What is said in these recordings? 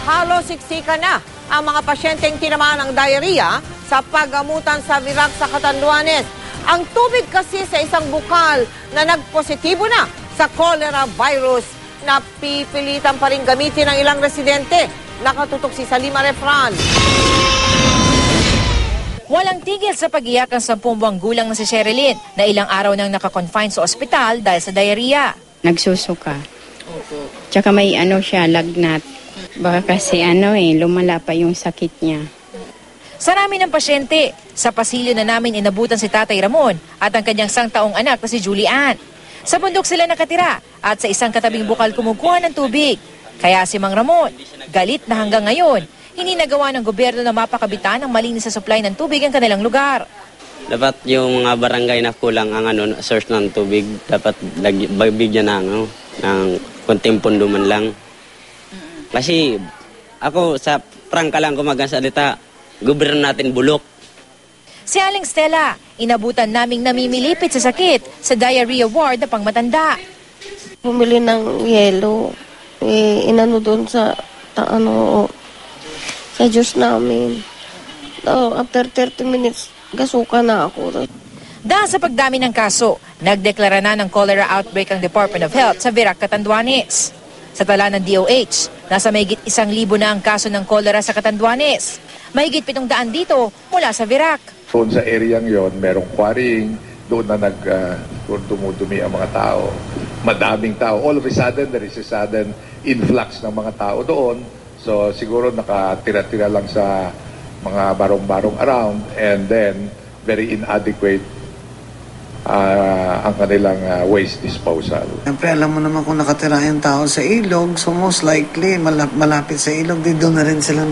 halos siksika na ang mga pasyenteng tinamaan ng diarrhea sa paggamutan sa Virac sa Catanduanes. Ang tubig kasi sa isang bukal na nagpositibo na sa cholera virus na pipilitan pa rin gamitin ng ilang residente. Nakatutok si Salima Refran. Walang tigil sa pag-iyak ang 10 buwang gulang na si Sherilyn na ilang araw nang nakakonfine sa ospital dahil sa diarrhea. Nagsusuka. Tsaka may siya, lagnat. Baka kasi lumala pa yung sakit niya. Sa namin ng pasyente, sa pasilyo na namin inabutan si Tatay Ramon at ang kanyang 1 taong anak na si Julian. Sa bundok sila nakatira at sa isang katabing bukal kumukuha ng tubig. Kaya si Mang Ramon, galit na hanggang ngayon, hindi nagawa ng gobyerno na mapakabitan ng malinis na supply ng tubig ang kanilang lugar. Dapat yung mga barangay na kulang ang source ng tubig, dapat bigyan ng konting pondo man lang. Kasi ako sa prangka lang kumagasalita, gobyerno natin bulok. Si Aling Stella, inabutan naming namimilipit sa sakit sa diarrhea ward na pangmatanda. Bumili ng yelo, inano doon sa juice namin. After 30 minutes, gasuka na ako. Dahil sa pagdami ng kaso, nagdeklara na ng cholera outbreak ang Department of Health sa Virac, Catanduanes. Sa tala ng DOH, nasa mahigit 1,000 na ang kaso ng cholera sa Catanduanes. Mahigit 700 dito mula sa Virac. Doon sa areang yon, merong quarrying, doon na dumudumi ang mga tao. Madaming tao. All of a sudden, there is a sudden influx ng mga tao doon. So siguro nakatira-tira lang sa mga barong-barong around and then very inadequate ang kanilang waste disposal. Siyempre, alam mo naman kung nakatira yung tao sa ilog, so most likely, malapit sa ilog, doon na rin sila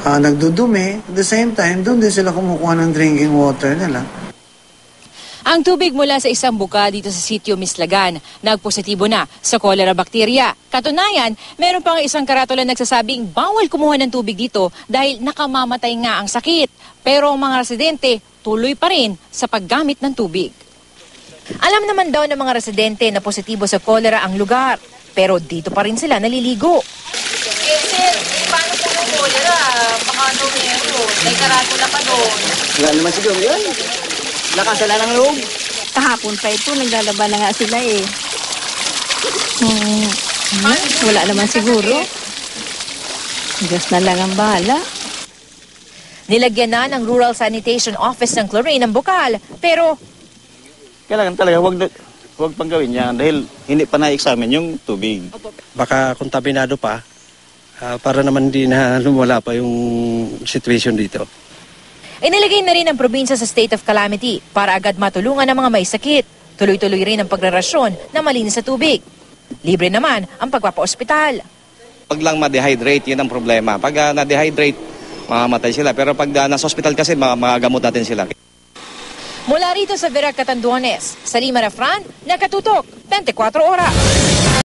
nagdudumi. At the same time, doon din sila kumukuha ng drinking water nila. Ang tubig mula sa isang buka dito sa sitio Mislagan, nagpositibo na sa cholera bacteria. Katunayan, meron pang isang karatula nagsasabing bawal kumuha ng tubig dito dahil nakamamatay nga ang sakit. Pero ang mga residente, tuloy pa rin sa paggamit ng tubig. Alam naman daw ng mga residente na positibo sa cholera ang lugar, pero dito pa rin sila naliligo. Sir, paano po yung cholera? Baka meron. May karatula pa doon. Wala naman siguro yan. Nakasala ng loob. Kahapon pa ito, naglalaban na nga sila Wala naman siguro. Diyos na lang ang bahala. Nilagyan na ng Rural Sanitation Office ng chlorine ang bukal, pero Kailangan talaga huwag pang gawin yan dahil hindi pa na-examine yung tubig. Baka kontaminado pa, para naman hindi na lumala pa yung situation dito. inilagay na rin ang probinsya sa state of calamity para agad matulungan ang mga may sakit. Tuloy-tuloy rin ang pagrarasyon na malinis sa tubig. Libre naman ang pagpapa-ospital. Pag lang ma-dehydrate, yun ang problema. Pag na-dehydrate, mamamatay sila. Pero pag nasa hospital kasi, magagamot natin sila. Mula rito sa Virac, Catanduanes, Salima Refran, nakatutok 24 oras.